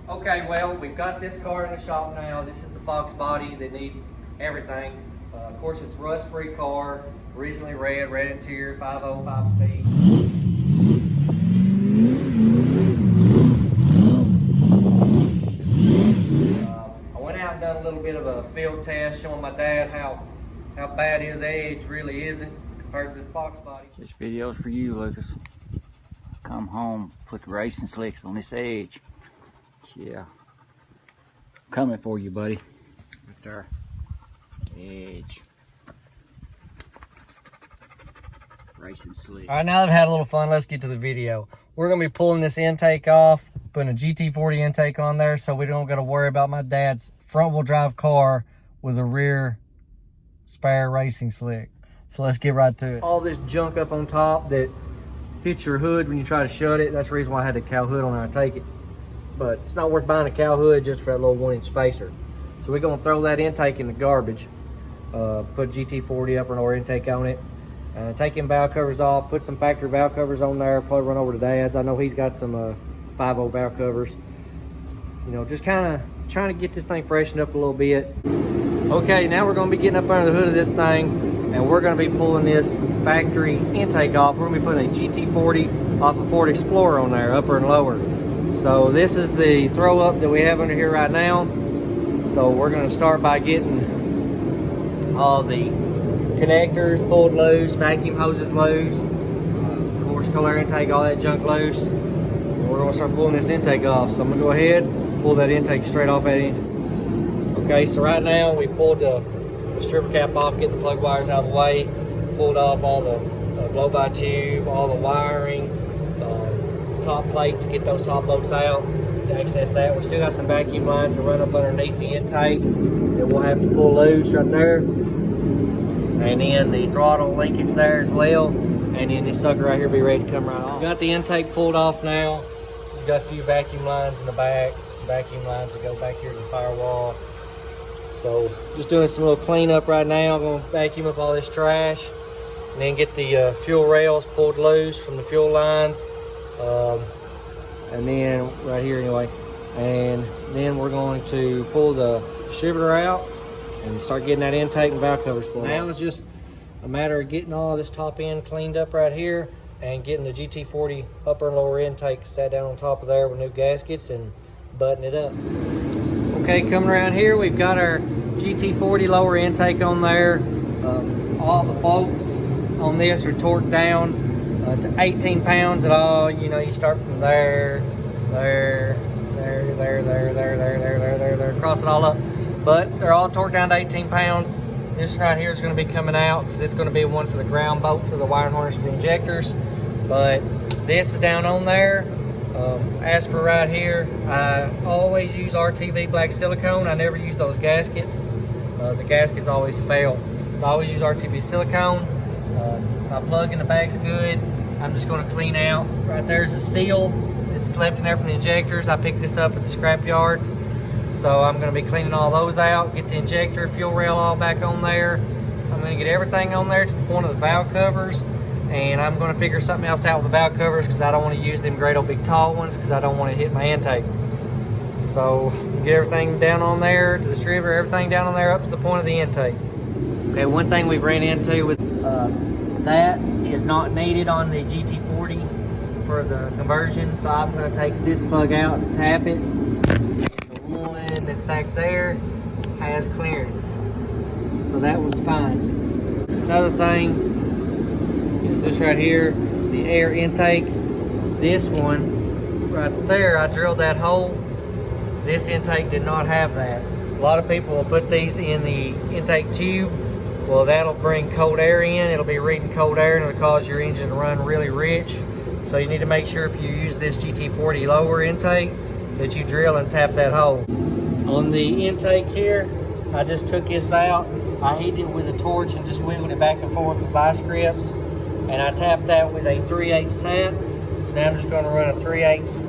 Okay, well, we've got this car in the shop now. This is the Fox body that needs everything. Of course, it's rust-free car, originally red interior, 5.0, 5-speed. I went out and done a little bit of a field test showing my dad how bad his edge really isn't compared to this Fox body. This video's for you, Lucas. Come home, put the racing slicks on this edge. Yeah. Coming for you, buddy. Right there. Edge. Racing slick. All right, now that I've had a little fun, let's get to the video. We're gonna be pulling this intake off, putting a GT40 intake on there so we don't gotta worry about my dad's front wheel drive car with a rear spare racing slick. So let's get right to it. All this junk up on top that hits your hood when you try to shut it, that's the reason why I had the cow hood on there, I take it. But it's not worth buying a cow hood just for that little 1-inch spacer. So we're gonna throw that intake in the garbage. Put GT40 upper and lower intake on it. Take them valve covers off, put some factory valve covers on there, probably run over to Dad's. I know he's got some 5.0 valve covers. You know, just kind of trying to get this thing freshened up a little bit. Okay, now we're gonna be getting up under the hood of this thing and we're gonna be pulling this factory intake off. We're gonna be putting a GT40 off a Ford Explorer on there, upper and lower. So this is the throw up that we have under here right now. So we're gonna start by getting all the connectors pulled loose, vacuum hoses loose, of course cold air intake, all that junk loose. And we're gonna start pulling this intake off. So I'm gonna go ahead, pull that intake straight off that end. Okay, so right now we pulled the stripper cap off, getting the plug wires out of the way, pulled off all the blow-by tube, all the wiring, top plate to get those top bolts out, to access that. We still got some vacuum lines that run up underneath the intake that we'll have to pull loose right there. And then the throttle linkage there as well. And then this sucker right here be ready to come right off. Got the intake pulled off now. We've got a few vacuum lines in the back, some vacuum lines that go back here to the firewall. So just doing some little cleanup right now. I'm gonna vacuum up all this trash and then get the fuel rails pulled loose from the fuel lines. And then right here anyway. And then we're going to pull the distributor out and start getting that intake and valve covers pulled. Now it's just a matter of getting all this top end cleaned up right here and getting the GT40 upper and lower intake set down on top of there with new gaskets and button it up. Okay, coming around here, we've got our GT40 lower intake on there. All the bolts on this are torqued down to 18 pounds at all. You know, you start from there, cross it all up. But they're all torqued down to 18 pounds. This right here is going to be coming out because it's going to be one for the ground bolt for the wiring harness for the injectors. But this is down on there. As for right here, I always use RTV black silicone. I never use those gaskets. The gaskets always fail. So I always use RTV silicone. My plug in the back's good. I'm just going to clean out. Right there's a seal. It's left in there from the injectors. I picked this up at the scrap yard. So I'm going to be cleaning all those out. Get the injector, fuel rail all back on there. I'm going to get everything on there to the point of the valve covers. And I'm going to figure something else out with the valve covers because I don't want to use them great old big tall ones because I don't want to hit my intake. So get everything down on there, to the distributor, everything down on there up to the point of the intake. Okay, one thing we've ran into with that is not needed on the GT40 for the conversion. So I'm going to take this plug out and tap it. And the one that's back there has clearance. So that was fine. Another thing is this right here, the air intake. This one right there, I drilled that hole. This intake did not have that. A lot of people will put these in the intake tube. Well, that'll bring cold air in. It'll be reading cold air and it'll cause your engine to run really rich. So you need to make sure if you use this GT40 lower intake that you drill and tap that hole. On the intake here, I just took this out. I heated it with a torch and just wiggled it back and forth with vice grips. And I tapped that with a 3/8 tap. So now I'm just going to run a 3/8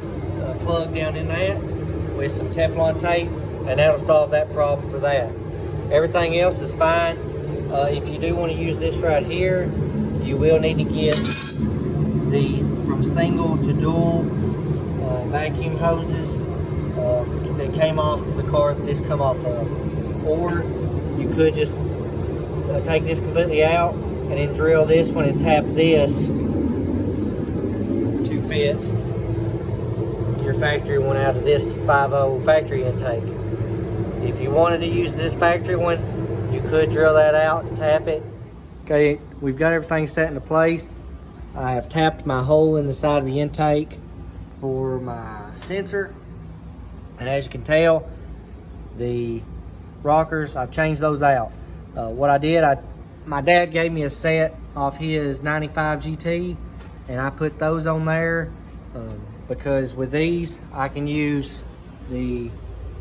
plug down in that with some Teflon tape, and that'll solve that problem for that. Everything else is fine. If you do want to use this right here, you will need to get the from single to dual vacuum hoses. came off the car that this come off of. Or you could just take this completely out and then drill this one and tap this to fit your factory one out of this 5.0 factory intake. If you wanted to use this factory one, you could drill that out and tap it. Okay, we've got everything set into place. I have tapped my hole in the side of the intake for my sensor. And as you can tell, the rockers, I've changed those out. What I did, my dad gave me a set off his 95 GT, and I put those on there because with these, I can use the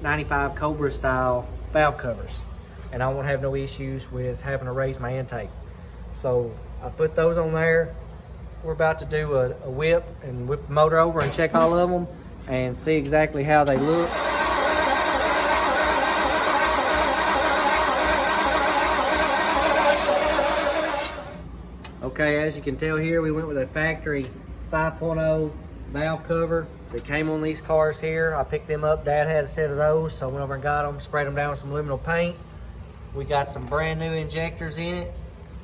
95 Cobra style valve covers, and I won't have no issues with having to raise my intake. So I put those on there. We're about to do a whip and whip the motor over and check all of them and see exactly how they look. Okay, as you can tell here, we went with a factory 5.0 valve cover that came on these cars here. I picked them up. Dad had a set of those, so I went over and got them, sprayed them down with some aluminum paint. We got some brand new injectors in it.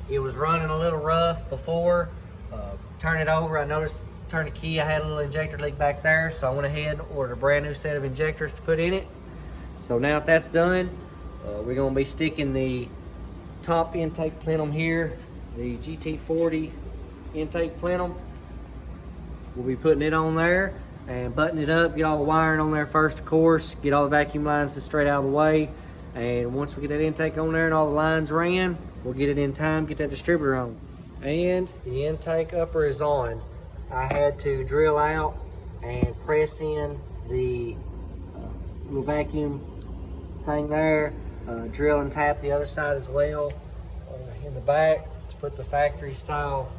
It was running a little rough before. Turn it over, I noticed, turn the key, I had a little injector leak back there, so I went ahead and ordered a brand new set of injectors to put in it. So now that that's done, we're going to be sticking the top intake plenum here, the gt40 intake plenum. We'll be putting it on there and button it up, get all the wiring on there first, of course, get all the vacuum lines straight out of the way. And once we get that intake on there and all the lines ran, we'll get it in time, get that distributor on. And the intake upper is on. I had to drill out and press in the little vacuum thing there, drill and tap the other side as well in the back to put the factory style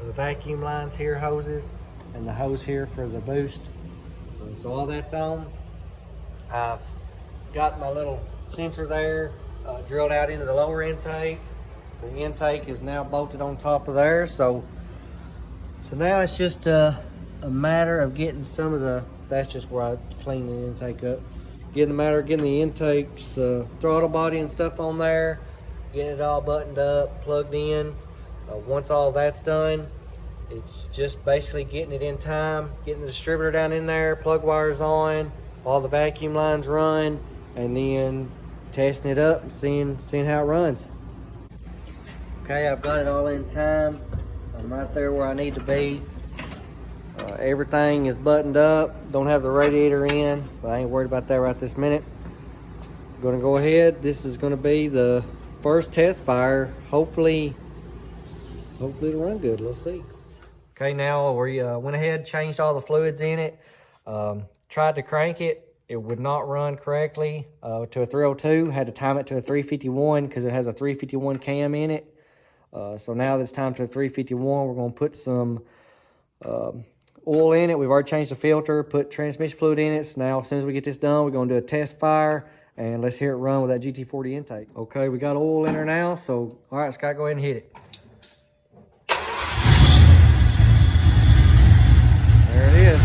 the vacuum lines here, hoses, and the hose here for the boost. So all that's on. I've got my little sensor there drilled out into the lower intake. The intake is now bolted on top of there, so now it's just a matter of getting some of the, that's just where I clean the intake up. Getting the intake's throttle body and stuff on there, getting it all buttoned up, plugged in. Once all that's done, it's just basically getting it in time, getting the distributor down in there, plug wires on, all the vacuum lines run, and then testing it up and seeing how it runs. Okay, I've got it all in time. I'm right there where I need to be. Everything is buttoned up. Don't have the radiator in, but I ain't worried about that right this minute. I'm gonna go ahead. This is gonna be the first test fire. Hopefully it'll run good. Let's see. Okay, now we went ahead, changed all the fluids in it. Tried to crank it. It would not run correctly to a 302. Had to time it to a 351 because it has a 351 cam in it. So now that it's time to 351, we're going to put some oil in it. We've already changed the filter, put transmission fluid in it. So now as soon as we get this done, we're going to do a test fire and let's hear it run with that GT40 intake. Okay, we got oil in there now. So, all right, Scott, go ahead and hit it. There it is.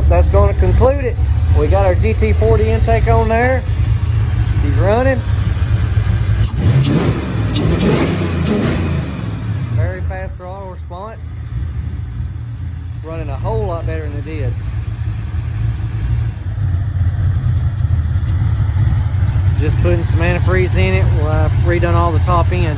That's going to conclude it. We got our gt40 intake on there. He's running. Very fast throttle response. Running a whole lot better than it did. Just putting some antifreeze in it. Well, I've redone all the top end.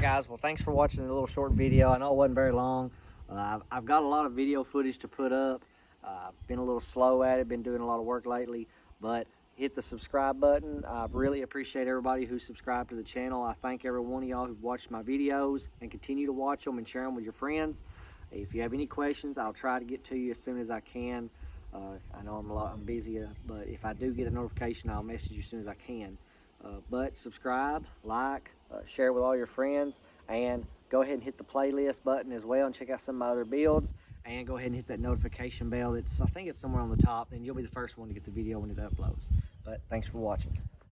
guys, well, thanks for watching the little short video. I know it wasn't very long. I've got a lot of video footage to put up. Been a little slow at it, been doing a lot of work lately, but hit the subscribe button. I really appreciate everybody who subscribed to the channel. I thank every one of y'all who've watched my videos and continue to watch them and share them with your friends. If you have any questions, I'll try to get to you as soon as I can. I know I'm busy, but if I do get a notification, I'll message you as soon as I can. But subscribe, like, share with all your friends, and go ahead and hit the playlist button as well and check out some of my other builds. And go ahead and hit that notification bell. I think it's somewhere on the top, and you'll be the first one to get the video when it uploads. But thanks for watching.